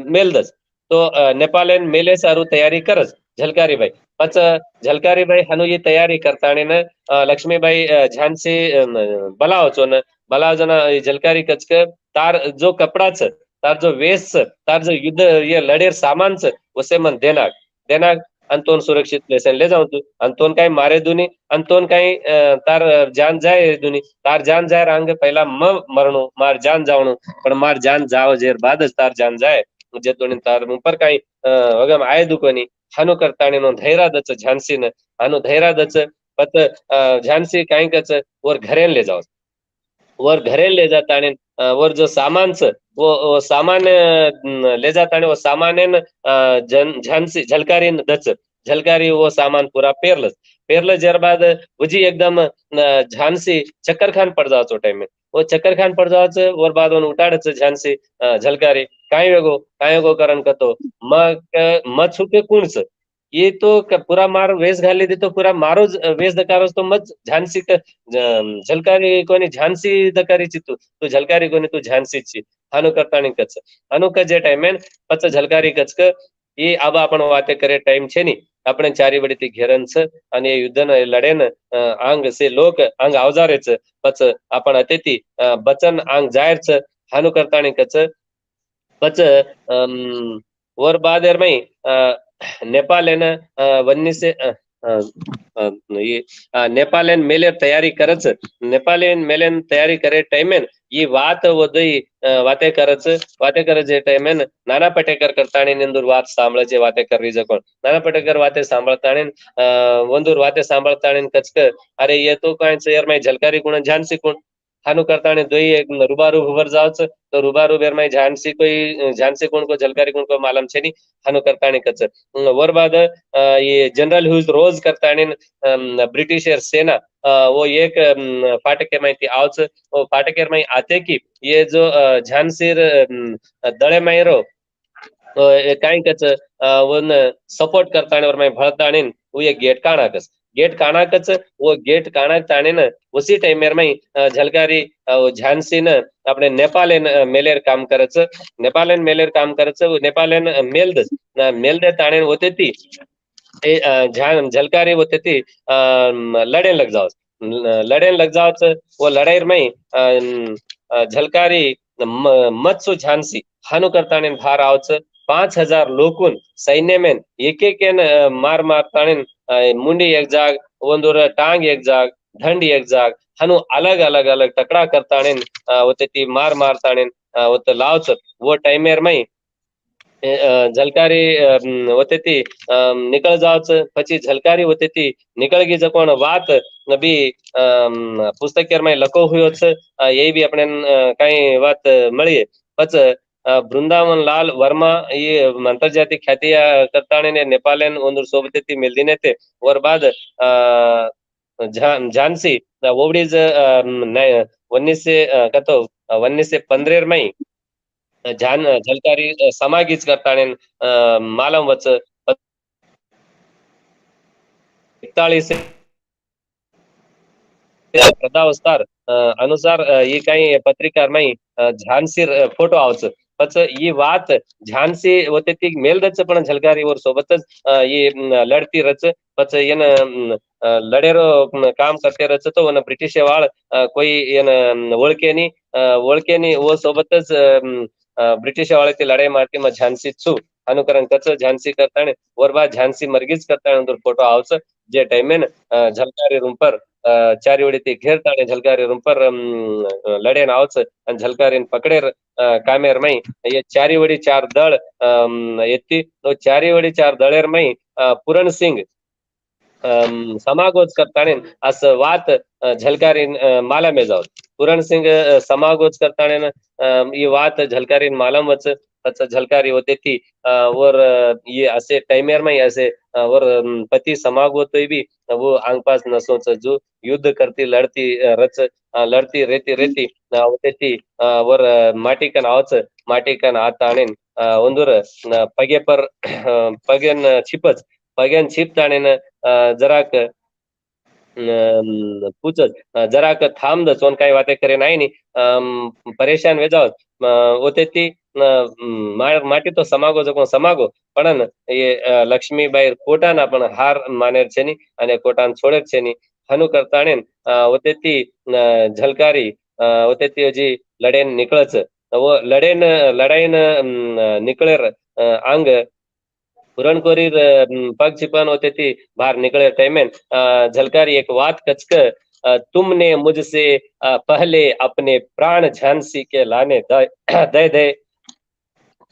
मेलदस तो नेपाल मेले सारू तयारी करस झलकारी भाई पच झलकारी भाई हनु ये तयारी करताणे न लक्ष्मीबाई झांसी बलावचो न बलावजना झलकारी कचक तार जो कपड़ा तार जो वेश तार जो युद्ध ये लड़ेर सामान उसे मन देना आणि तोन सुरक्षित प्लेसन ले जाऊ तू आणि तोन काही मारे दुनी आणि तोन काही तार जान जाय दुनी तार जान जाय रांग पहिला मरणो मार जान जावणो पण मार जान जाव जेर बादच तार जान जाय जे तोनी तार पर काही वगम आय दुकोनी हनु करताणी नो धैर्य दच झांसी न हनु धैर्य दच पत झांसी काही कच वर घरेन ले जाओ वर घरे ले जाता आणि वर जो सामानच वो सामान ले जाता आणि वो सामान झांसी झलकारी दच झलकारी वो सामान पूरा पेरल जर बाद उजी एकदम झांसी चक्कर खान पड़ जाओ टाइम में वो चक्कर खान पड़ जाओ और बाद उठाड़च झांसी झलकारी काय वेगो कारण कतो म छुके कुणच ये तो पूरा मार वेश घाली दे तो पूरा मारो वेश दकारोस तो मत झांसी झलकारी कोणी झांसी दकारी चित्तू तू झलकारी कोणी तू झांसी ची हानु करताणी कच हानु क जे टाइम पच झलकारी कच क ये आबा आपण वाते करे टाइम छे ની આપણે ચારી વડીથી ઘેરન છે અને એ યુદ્ધન લડેન આંગ સે લોક આંગ આવજારે છે પચ आपण અતિથि બચન આંગ જાહેર છે હાનું કરતાણી કચ પચ वर बादेर मई नेपाल वन्नी से ये नेपाल मेले तयारी करच नेपाल मेलेन तयारी करे टाइमेन ये वात वदई वाते करच जे टाइमेन नाना पटेकर करताणी निंदूर वात सांभळचे वाते कररी जकोण नाना पटेकर वाते सांभळताणी वंदूर वाते सांभळताणी कचक अरे ये तो कांच यार मैं झलकारी गुण झांसी गुण हानु करताणी दोई एक रुबारू भवर जावच तो रुबारू बेर में झांसी गुण को झलकारी गुण को मालूम छे नी हानु करताणी कच वर बाद ये जनरल ह्यूज रोज करताणी ब्रिटिश सेना वो एक फाटके माहिती आवच वो फाटकेर में आते की ये जो झांसीर दळे मायरो काही कच वन सपोर्ट करताणी और मैं भळताणी वो ये गेट काणाकच वो गेट काणाक ताणे न उसी टाइमेर में झलकारी झांसी न આપણે નેપાલેન મેલેર કામ કરે છે નેપાલેન મેલેર કામ કરે છે નેપાલેન મેલ દે તાણે હોતી એ झलकारी होते ती लड़ेन लग जाओ वो लड़ाई में झलकारी मत्सु झांसी हानु करताने भार आवच 5,000 लोकून सैन्य में एक मार मारताने मुंडी एक जाग वंदूर टांग एक जाग ढंड एक जाग हनु अलग अलग अलग टकड़ा करताने होते ती मार मारताने होते लावच वो टाइमेर में झलकारी होते ती निकळ जावच પછી झलकारी होते ती निकळ गई जकोण વાત બી પુસ્તકેરમાં લખો હુયો છે એ બી આપણે કઈ વાત મળીએ પછ વૃંદાવન લાલ વર્મા ये अंतर्जातीय ख्याति करताने ने नेपालन ಒಂದು सोबती मिलदिने ते वर बाद झांसी ओवडीज 1915 में झलकारी समागीच करताने मालम वच 41 प्रदावस्तार अनुसार ये काही पत्रिकार में झांसी फोटो आवच पच ये बात झांसी होते ती मेल दच पण झलकारी और सोबतच ये लड़ती रच पच येन लड़ेरो काम करते रच तो वन ब्रिटिश वाळ कोई येन ओळखेनी वो सोबतच ब्रिटिश वाळे ती लड़ाई मारती म झांसी छु अनुकरण कच झांसी करताने और बाद झांसी मर्गीज करताने अंदर फोटो आवच जे टाइमेन झलकारी रूम पर चारी वडी ते घेरताने झलकारी रूम पर लड़ेन आवच आणि झलकारीन पकडेर कामेर मई ये चारी वडी चार दळ येती तो चारी वडी चार दळेर मई पूरण सिंग समागोच करताने अस वात झलकारीन माला में जाओ पूरण सिंग समागोच करताने ये वात झलकारीन मालम वच झलकारी होते थी और ये ऐसे टाइमेर में ऐसे और पति समाग होते भी वो आंग पास नसोच जो युद्ध करती लड़ती रहती होते थी और माटी कन आवच माटी कन आता आणेन ಒಂದೂರ पगे पर पगेन छिपच पगेन छिपताणेन जराक पूछच जराक थांब सोन काही वाते करे नाही नी परेशान वे जाओ होते ती माटी तो समागो जको समागो पण ये लक्ष्मीबाई कोटान आपण हार मानेर છે ની અને કોટાન છોડે છે ની હનુ કરતાણે होते ती झलकारी होते ती हजी लड़ेन निकळच वो लड़ाईन निकळेर अंग पुरणकोरी पग छिपन होते थी बाहर निकले टाइम झलकारी एक बात कचक तुमने मुझसे पहले अपने प्राण झांसी के लाने दे दे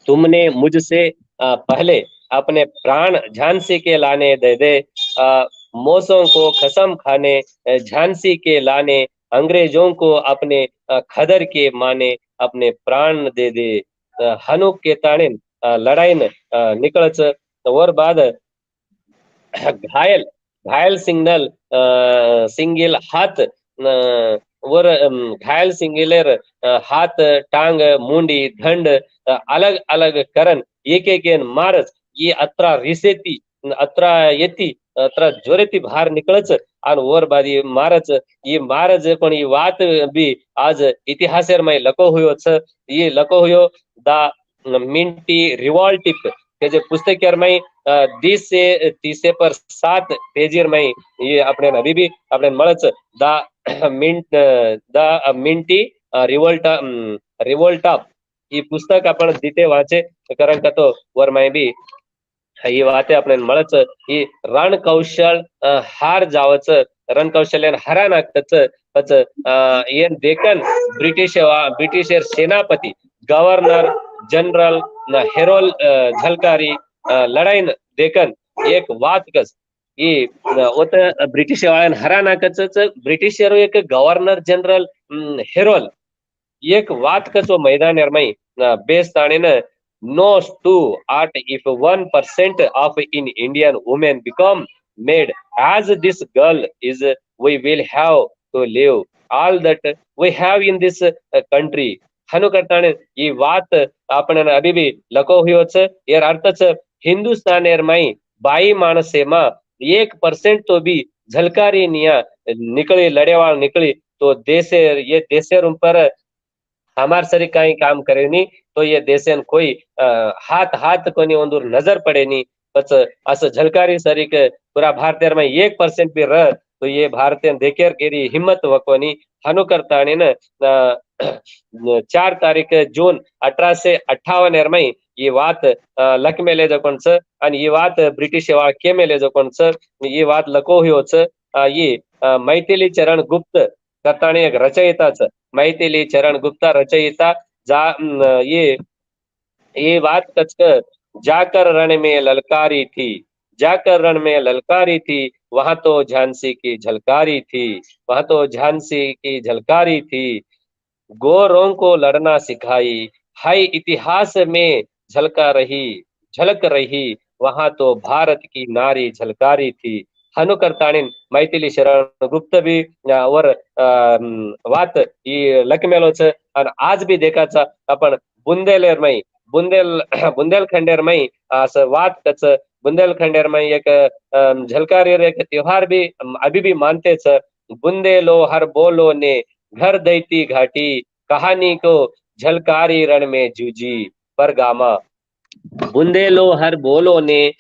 तुमने मुझसे पहले अपने प्राण झांसी के लाने दे दे मौसों को कसम खाने झांसी के लाने अंग्रेजों को अपने खदर के माने अपने प्राण दे दे हनुक के ताणे लड़ाईन निकळच वर बाद घायल घायल सिंगल हाथ वर घायल सिंगलेर हात टांग मुंडी धंड अलग अलग करन एक मारच ये अत्रा रिसेती अत्रा येती अत्रा जोरेती बाहेर निकळच आणि वर बादी मारच ये मारज पण ही वात बी आज इतिहासेर मै लको हुयो छ ये लको हुयो दा मिंटी रिवॉल्टिप के जे पुस्तकेर मै 20 से 30 पर 7 पेजीर मै ये આપણે અભી બી આપણે મળચ दा मिंटी रिवोल्टा ही पुस्तक आपण तिथे वाचे कारण का तो वर मै बी ही वाते આપણે મળच ही रण कौशल हार जावच रण कौशल्यन हरा नाकच पच येन देखन ब्रिटिशर सेनापती गव्हर्नर जनरल हेरोल झलकारी लढाईन देखन एक वात कस ಈ ಒತ್ತ ಬ್ರಿಟಿಷ್ वाळ्यान हरा नाकच ब्रिटिश एक गव्हर्नर जनरल हेरोल एक वात कचो मैदान एरमई base ताणेन knows to art if 1% of in Indian women become maid as this girl is we will have to live all that we have in this country हनु करताने ये बात आपण अभी भी लको हुयो छ यार अर्थ छ हिंदुस्तान एर माई बाई माणसे मा 1% तो भी झलकारी निया निकली लड़ेवाल निकली तो देशे ये देशेर ऊपर हमार सरी कहीं काम करे नहीं तो ये देशेन कोई हाथ कोनी ओंदूर नजर पड़े नहीं पच असं झलकारी सरी के पूरा भारतीय में 1% भी रह तो ये भारतीय देखेर केरी हिम्मत वकोनी हनु करताने न 4 तारीख जून 1858 एरमई ये बात लखमेले जकोण छ आणि ये बात ब्रिटिश वाळ केमेले जकोण छ ये बात लको हुयो छ ये मैथिली चरण गुप्त करताने एक रचयिता छ मैथिली चरण गुप्ता रचयिता जा ये बात कचक जाकर रण में ललकारी थी जाकर रण में ललकारी थी वहां तो झांसी की झलकारी थी वहां तो झांसी की झलकारी थी गोरों को लड़ना सिखाई हाय इतिहास में झलक रही वहां तो भारत की नारी झलकारी थी हनु करताणीन मैथिली शरण गुप्त भी वर वात ही लकमेलो छ आणि आज भी देखाचा आपण बुंदेलेर मई बुंदेलखंडेर मई असं वात कच बुंदेलखंडेर मई एक झलकारी एक त्योहार भी अभी भी मानते छ बुंदेलो हर बोलो ने घर दैती घाटी कहानी को झलकारी रण में जूझी परगामा बुंदेलो हर बोलो ने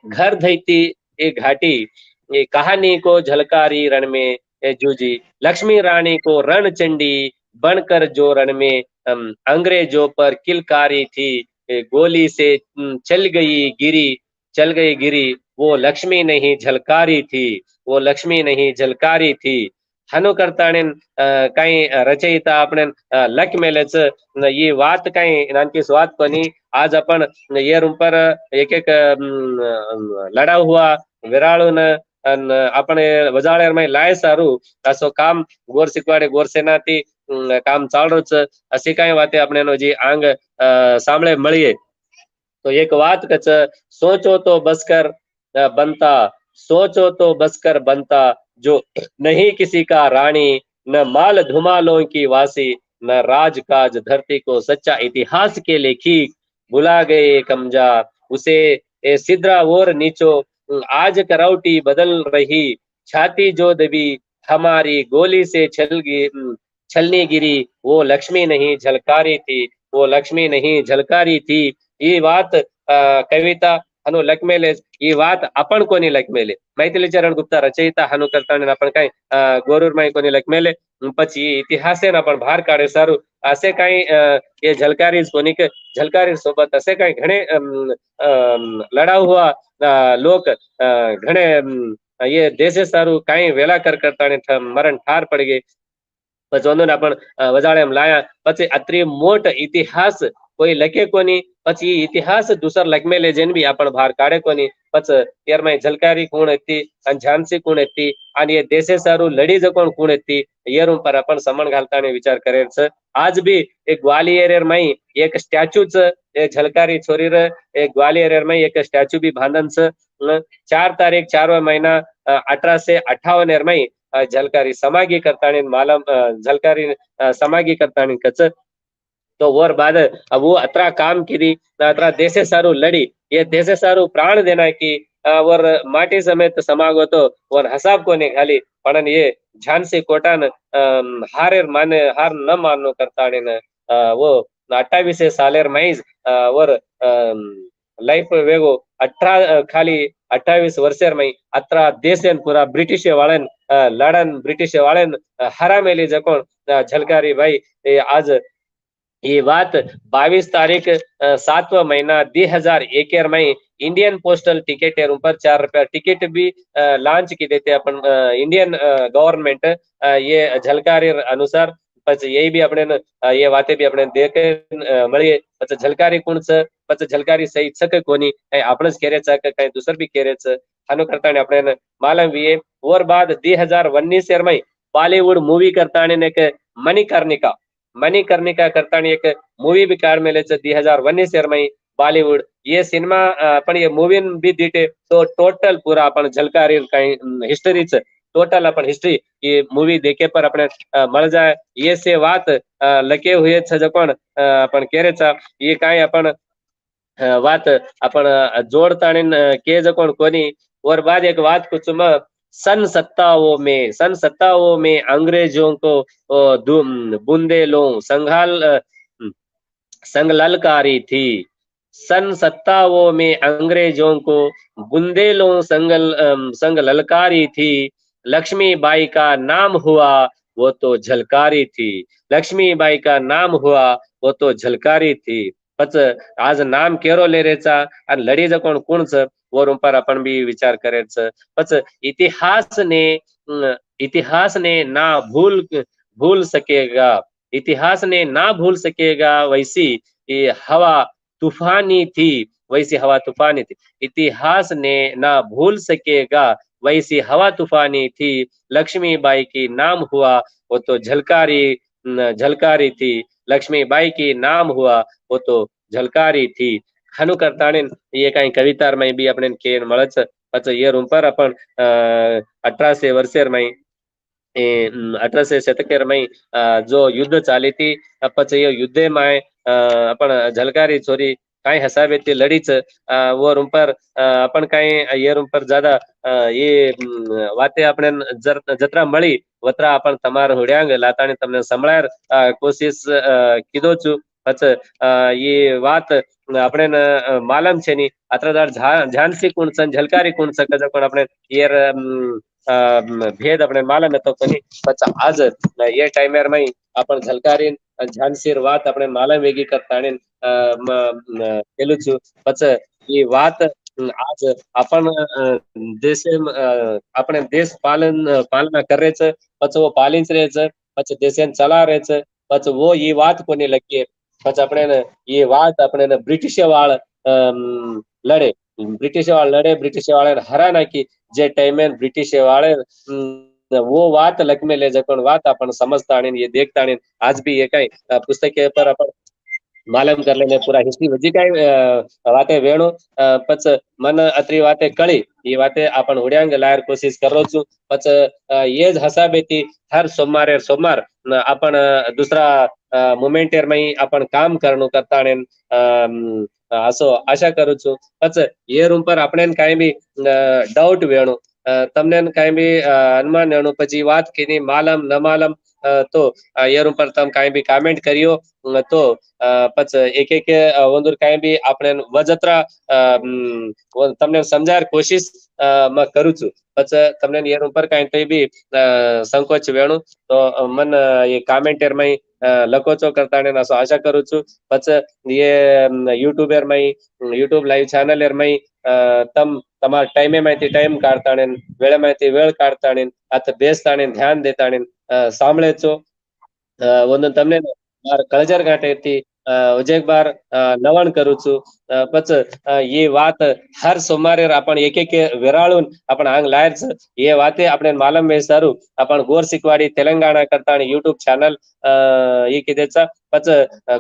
घर धैती ए घाटी ये कहानी को झलकारी रण में जूझी लक्ष्मी रानी को रण चंडी बनकर जो रण में अंग्रेजों पर किलकारी थी गोली से चल गई गिरी वो लक्ष्मी नहीं झलकारी थी वो लक्ष्मी नहीं झलकारी थी हनु करताणेन काही रचयिता आपण लक मेलेच ये वात काही नानकीस वात कोनी आज आपण ये रूपर एक लड़ा हुआ विराळून आपण वजाळेर में लाय सारू असो काम गोर शिकवाडे गोर सेनाती काम चालरोच अशी काही वाते आपण जी आंग सांभळे मळीए तो एक बात कच सोचो तो बसकर बनता जो नहीं किसी का रानी न माल धुमालों की वासी न राजकाज धरती को सच्चा इतिहास के लेखिक भुला गए कमजा उसे सिद्रा और नीचो आज करौटी बदल रही छाती जो दबी हमारी गोली से छलनी गिरी वो लक्ष्मी नहीं झलकारी थी वो लक्ष्मी नहीं झलकारी थी ये बात कविता हनु लकमेले ये बात आपण कोणी लकमेले मैथिली चरण गुप्ता रचयिता हनु करताने आपण काय गोरूर माई कोणी लकमेले પછી ઇતિહાસે ના પણ બહાર કાઢે સારું असे काही हे झलकारी कोणी झलकारी सोबत असे काही घणे लढाऊ हुआ लोक घणे ये देशे सारू काही वेला करता मरण ठार पड़ गए પછી आपण વજાળેમ લાયા પછી અત્રી મોટ ઇતિહાસ કોઈ લખે કોની પછી ઇતિહાસ દુસર લખમેલે જેન બી आपण બહાર કાઢે કોની પછી ત્યારમાં ઝલકારી કોણ હતી અને ઝાંસી કોણ હતી અને એ દેશે સારું લડી જકોણ કોણ હતી યર ઉપર आपण સમણ ઘાલતાને વિચાર કરે છે આજ બી એક ગ્વાલિયર માં એક સ્ટેચ્યુ છે એ ઝલકારી છોરી રે એક ગ્વાલિયર માં એક સ્ટેચ્યુ બી બાંધન છે 4 તારીખ 4 મહિના 1858 માં झलकारी समागी करतानी मालम झलकारी समागी करतानी कच तो वर बाद अब वो अतरा काम की अतरा देशे सारू लड़ी ये देशे सारू प्राण देना की वर माटी समेत समागो तो वर हसाब को ने खाली पण ये झांसी कोटान हार न मानो करतानी वो 28 सालेर माईज वर लाईफ वेगो 18 खाली 28 वर्षेर माई अत्रा देशेन पूरा ब्रिटिश वाळन लड़न ब्रिटिश वाळन हरामेली जकोण झलकारी भाई आज ये बात 22 तारीख 7वां महीना 2001 में इंडियन पोस्टल टिकट एर ऊपर 4 रुपया टिकट भी लॉन्च की देते अपन इंडियन गवर्नमेंट ये झलकारी अनुसार પછી એ બી આપણે એ વાતે બી આપણે દેખે મળીએ પછી ઝલકારી કોણ છે પછી ઝલકારી સહી છે કે કોની કઈ આપણે જ કેરે છે કે કઈ દુસર બી કેરે છે આનો કરતા આપણે માલમ વીએ ઓર બાદ 2019 में बॉलीवुड मूवी करता ने एक मणिकर्णिका करता एक मूवी भी कार में ले 2019 में बॉलीवुड ये सिनेमा अपन ये मूवी भी दीटे तो टोटल पूरा अपन झलकारी कहीं हिस्ट्री टोटल अपन हिस्ट्री ये मूवी देखे पर अपने मर जाए ये से बात लगे हुए जकोण अपन केरे ये काई अपन बात अपन जोड़ताणी के जकोण कोनी और बाद एक बात कुछ सन 57 में अंग्रेजों को बुंदेलों संग ललकारी थी। सन 57 में अंग्रेजों को बुंदेलों संग ललकारी थी। लक्ष्मीबाई का नाम हुआ वो तो झलकारी थी। लक्ष्मीबाई का नाम हुआ वो तो झलकारी थी। पच आज नाम केरो ले रेचा आणि लढी जकोण कोणच वर पर आपण भी विचार करेच पच इतिहास ने ना भूल सकेगा। इतिहास ने ना भूल सकेगा वैसी ये हवा तूफानी थी। वैसी हवा तूफानी थी। इतिहास ने ना भूल सकेगा वैसी हवा तूफानी थी। लक्ष्मीबाई की नाम हुआ वो तो झलकारी थी। लक्ष्मीबाई की नाम हुआ वो तो झलकारी थी। हनु करताणे ये काही कवितार में भी अपने केन मळच पच ये रूपर अपन 1800 वर्षेर में 1800 शतकेर में जो युद्ध चाली थी પછી યુદ્ધે માં अपन झलकारी छोरी काही हिसाबे ती लढीच वर ઉપર आपण काही यर ઉપર ज्यादा ये वाते આપણે जत्रा મળી वत्रा आपण તમાર હોડ્यांग લાતાને તમને સંભળાર કોશિશ કીધો છું પછી ये વાત આપણે मालम છે ની અત્રદાર ઝાંસી કોણ છે झलकारी कोण છે કે પણ આપણે यर भेद अपने मालम है तो कनी पचा आज ये टाइमर में आपण झलकारी झांसीर वात अपने मालम वेगी करताणे केलू छु पच ये वात आज आपण देशे अपने देश पालना करे छ पच वो पालिंच रहे छ पच देशेन चला रहे छ पच वो ये वात कोनी लगी पच अपने ये वात अपने ब्रिटिश वाळ लड़े ब्रिटिश वाले हरा नाखी जे टाइम ब्रिटिश वाले वो वात लक में ले जकोण वात अपन समझता ये देखता आज भी ये कई पुस्तक के पर अपन मालूम कर लेने पूरा हिस्ट्री वजी काय वाते वेणु पच मन अत्री वाते कळी ये वाते आपण उड्यांग लायर कोशिश करो छु पच ये ज हसाबेती हर सोमवार आपण दुसरा मोमेंटेर में आपण काम करणं करताणे असो आशा करू छु पच ये रूम पर आपण काही बी डाउट वेणु તમને કાંઈ બી અનુમાન એનું પછી વાત કીધી માલમ ન માલમ તો એર ઉપર તમે કાંઈ બી કામેન્ટ કર્યો તો પછી એક ಒಂದೂર કાંઈ બી આપણે વજત્રા તમને સમજાર કોશિશ માં કરું છું પછી તમને એર ઉપર કાંઈ બી સંકોચ વેણું તો મન એ કામેન્ટર માં લખો છો કરતા આશા કરું છું પછી એ યુટ્યુબર માં યુટ્યુબ લાઈવ ચેનલ એર માં તમ તમારા ટાઈમે માંથી ટાઈમ કાઢતાણે વેળામાંથી વેળ કાઢતાણે ಅಥ ಬೇಸ್ತಾಣೆ ಧ್ಯಾನ ದೇತಾಣೆ ಸಾಂಬಳೆ છો ಒಂದು તમને બાર કળજર ગાંઠે થી એક બાર નવણ કરું છું પછી એ વાત હર સોમવારે આપણ એક વેરાળું આપણ આંગ લાયર છે એ વાતે આપણે માલમ વેસારું આપણ ગોર શીખવાડી તેલંગાણા કરતા યુટ્યુબ ચેનલ એ કીધે છે પછી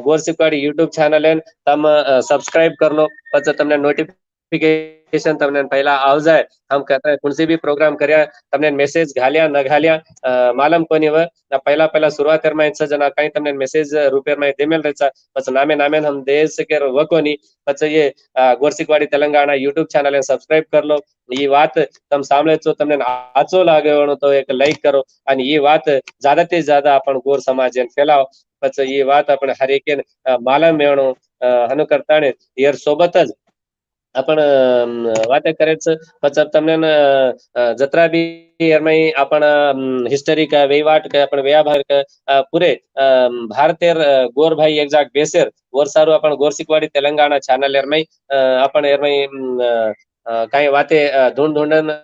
ગોર શીખવાડી યુટ્યુબ ચેનલ એને તમે સબસ્ક્રાઇબ કરલો પછી તમને નોટિફિકેશન તમને પહેલા આવ જાય हम कहते हैं कौन भी प्रोग्राम કર્યા તમને મેસેજ ઘાલ્યા ન ઘાલ્યા માલમ કોની વ પહેલા પહેલા शुरुआत में जना कहीं तमने मैसेज रुपये में देमेल रहता बस नामे नामे हम दे सके वकोनी પછી ये ગોરસિકવાડી તેલંગાણા યુટ્યુબ ચેનલ સબસ્ક્રાઇબ कर लो ये बात तम सामने છો તમને આચો લાગે તો એક લાઈક કરો અને ये बात ज्यादा ते ज्यादा अपन गोर समाज फैलाव પછી ये बात આપણે હરેકે માલમ મેણો હનુ કરતાણે યાર સોબત જ आपण વાતે કરે છે પછી તમને જતરા બી એમાં आपण हिस्टरी का वहीवाट का आपण व्यापार का पूरे भारतीय गोर भाई एक जाग बेसेर गोर सारू आपण गोर शिकवाडी तेलंगाणा चॅनल एरमई आपण एरमई काही वाते ढूंढ ढूंढन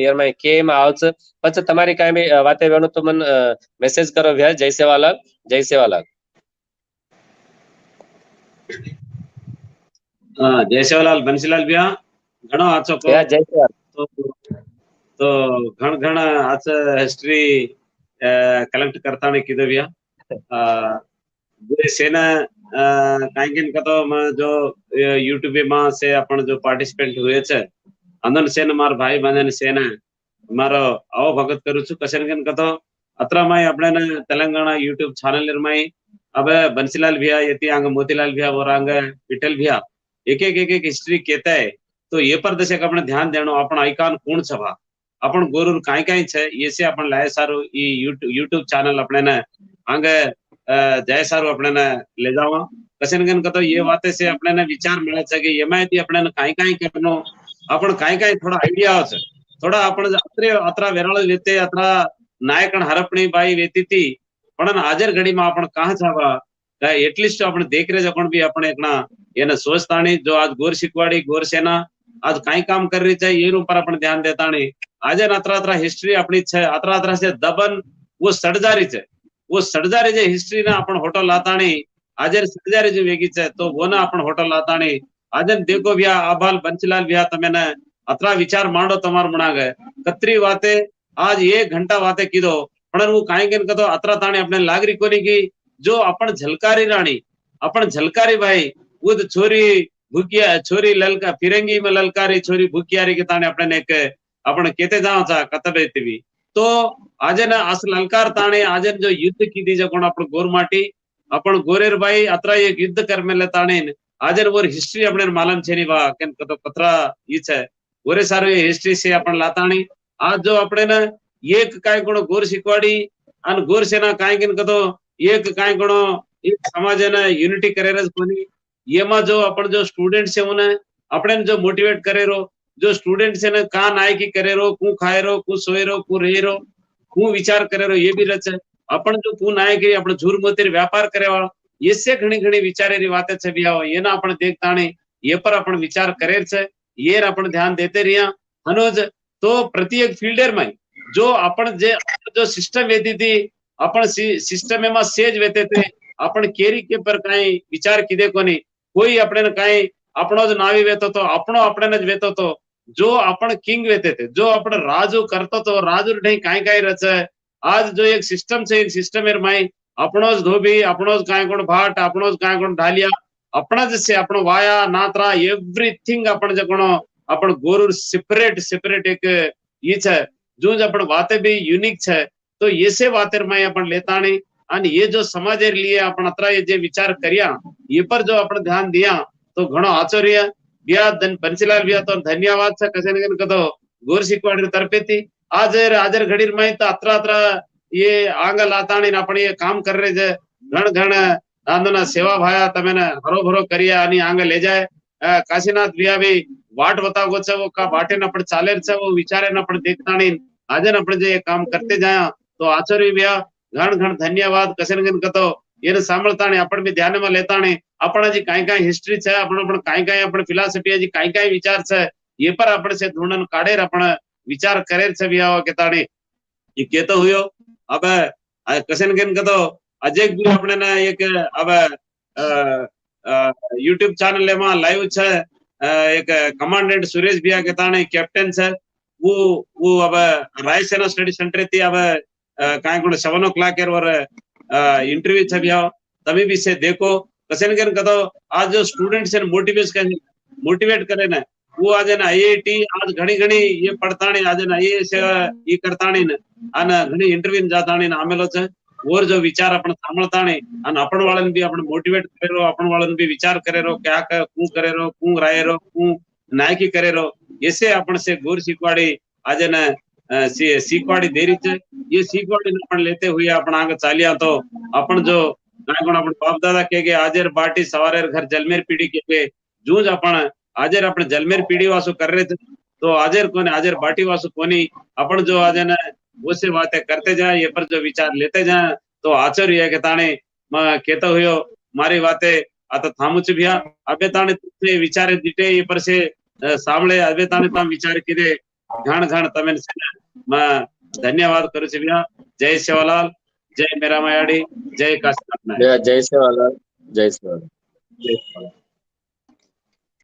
एरमई केम आवच પછી તમારી કાંઈ બી વાતે વેણું તો મને મેસેજ કરો ભ્યા જય સેવાલાલ જય સેવાલાલ जय सेवालाल बंसीलाल भैया घणो आछो को ભ્યા जय सेवालाल तो घण घण आज हिस्ट्री कलेक्ट करता ने कीधो भैया पूरे सेना कांगिन का तो जो यूट्यूब में से अपन जो पार्टिसिपेंट हुए छे अंदन सेना मार भाई बहन सेना मारो आओ भगत करू छु कशनगन का तो अत्रा माई अपने तेलंगाना यूट्यूब चैनल माई अब बंसीलाल भैया यति आंग मोतीलाल भैया और आंग विठल भैया एक हिस्ट्री कहता है तो ये पर दशक अपने ध्यान देनो अपन आइकॉन कौन छवा अपन गोरुर काय काय छे ये से अपन लाए सारो ई यूट्यूब चैनल अपने ने आगे जय सारो अपने ने ले जावा कशनगन का तो ये बातें से अपने ने विचार मिले छे कि एमा थी अपने ने काय काय करनो अपन काय काय थोड़ा आइडिया छे थोड़ा अपन अत्रे अत्रा वेराळ वेते अत्रा नायकन हरपणी बाई वेती थी पण हाजर घड़ी में अपन कहां छवा एटलीस्ट अपन देख रहे जकोण भी अपन एकना એને સોચતાણી जो आज गोर शिकवाड़ी गोर सेना आज काई काम कर रही है ये ऊपर अपन ध्यान देताणी आज अतरा अतरा हिस्ट्री अपनी छे अतरा अतरा से दबन वो सड़जारी छे वो सड़जारी जे हिस्ट्री ना अपन होटल लाताणी आज सड़जारी जो वेगी छे तो वो ना अपन होटल लाताणी आज देखो भैया आभाल बंसीलाल भैया तमे ने अतरा विचार मांडो तमार मणागे कतरी वाते आज 1 घंटा वाते कीधो पण वो काई केन कतो अतरा ताणी अपने लागरी कोनी की जो अपन झलकारी राणी अपन झलकारी भाई उद छोरी भूकिया छोरी ललका फिरंगी में ललकारी छोरी भूकियारी के ताने अपने एक अपन केते जाओ चा कतबे तीवी तो आज ना अस ललकार ताने आज जो युद्ध की दी जकोण अपन गोरमाटी अपन गोरेर भाई अतरा एक युद्ध कर में ताने आज वो हिस्ट्री अपने मालूम छे नी वा केन कतो पत्रा ई छे गोरे सारे हिस्ट्री से अपन लाताणी आज जो अपने ने एक काय गुण गोर शिकवाड़ी अन गोर सेना काय केन कतो एक काय गुण एक समाज ने यूनिटी करेरस कोनी ये में जो अपन जो स्टूडेंट्स है उन्हें अपने जो मोटिवेट करे रो जो स्टूडेंट्स है ना कहाँ नायकी करे रो कु खाए रो कु सोए रो कु रहे रो कु विचार करे रो ये भी रचे अपन जो कु नायकी अपन झूर मोतीर व्यापार करे वाला ये से घणी घणी विचारे री बातें छे भी आओ ये ना अपन देखता नहीं ये पर अपन विचार करे छे ये अपन ध्यान देते रिया अनुज तो प्रत्येक फील्डर में जो अपन जो सिस्टम वेती थी अपन सिस्टम में सेज वेते थे अपन केरी के पर कई विचार कीधे कोनी कोई अपने ने कई अपनो जो नावी वेतो तो अपनो अपने ने वेतो तो जो अपन किंग वेते थे जो अपन राजू करतो तो राजू नहीं काई काई रचे आज जो एक सिस्टम से एक सिस्टम एर माई अपनो धोबी अपनो काय कोण भाट अपनो काय कोण ढालिया अपना जसे अपन वाया नात्रा एवरीथिंग अपन जकोण अपन गोरु सेपरेट सेपरेट एक ये छे जो अपन बातें भी यूनिक छे तो ये से बातेर में अपन लेता नहीं અને ये जो समाज लिए अपन अतरा ये जे विचार करिया ये पर जो अपन ध्यान दिया तो घणो आचो रिया बिया बंसीलाल बिया तो धन्यवाद छे कसे ने कदो गोर शिकवाडी तर्फे थी हाजर घडीर माहित अत्र ये आंग लाताणी आपण ये काम कर रहे जे घण घण आंदोलन सेवा भाया तमें हरो भरो करिया आणि आंग ले जाए काशीनाथ भैया भी वाट बतावो छे वो का वाटे न पण चाले छे वो विचारे न पण देखताणी આજે આપણે જે કામ કરતે જાય તો આચાર્ય ભૈયા ઘણ ઘણ ધન્યવાદ કસનગન કતો એને સાંભળતાને आपण બી ધ્યાનમાં લેતાને આપણા જે કાઈ કાઈ હિસ્ટ્રી છે आपण કાઈ કાઈ આપણે ફિલોસોફી જે કાઈ કાઈ વિચાર છે એ પર આપણે से ધૂણન કાઢે आपण विचार करे છે ભૈયા કેતાને એ કેતો હુયો अब કસનગન કતો અજય भी આપણે ને એક अब YouTube ચેનલ માં લાઈવ છે एक कमांडेंट सुरेश भैया केताने कैप्टन છે वो अब रायसेना स्टडी सेंटर थी अब काय 7 o'clock इंटरव्यू छ भैया तभी भी से देखो कसेनगन कतो आज जो स्टूडेंट्स है मोटिवेट करे ना वो आज ना आईआईटी आज घणी घणी ये पढ़ताणी आज ना आईएएस ये करताणी ने अन घणी इंटरव्यू जाताणी ने आमेलो छे और जो विचार आपण सांभळताणी अन आपण वाळन भी आपण मोटिवेट करेरो आपण वाळन भी विचार करेरो क्या कू करेरो कू रायरो कू नायकी करेरो ऐसे आपण से गोर सीखवाड़ी आज ने सीखवाड़ी देरी छे ये सीखवाड़ी ने पण लेते हुए आपण आगे चालिया तो आपण जो आपण बाप दादा के आजेर बाटी सवारेर घर जलमेर पीढ़ी के जूज आपण आजेर आपण जलमेर पीढ़ी वासो कर रहे थे तो आजेर कोने आजेर बाटी वासो कोनी आपण जो आज ने वो से बातें करते जाए ये पर जो विचार लेते जाए तो आश्चर्य है के ताणे कहता हुयो मारी बातें आता थामू छ भैया अबे ताणे तुझे विचार दिटे ये पर से सामळे अबे ताणे तम विचार किदे घण घण तमें धन्यवाद करू छ भैया जय सेवालाल जय मेरा मायाड़ी जय काशीनाथ जय सेवालाल जय सेवालाल।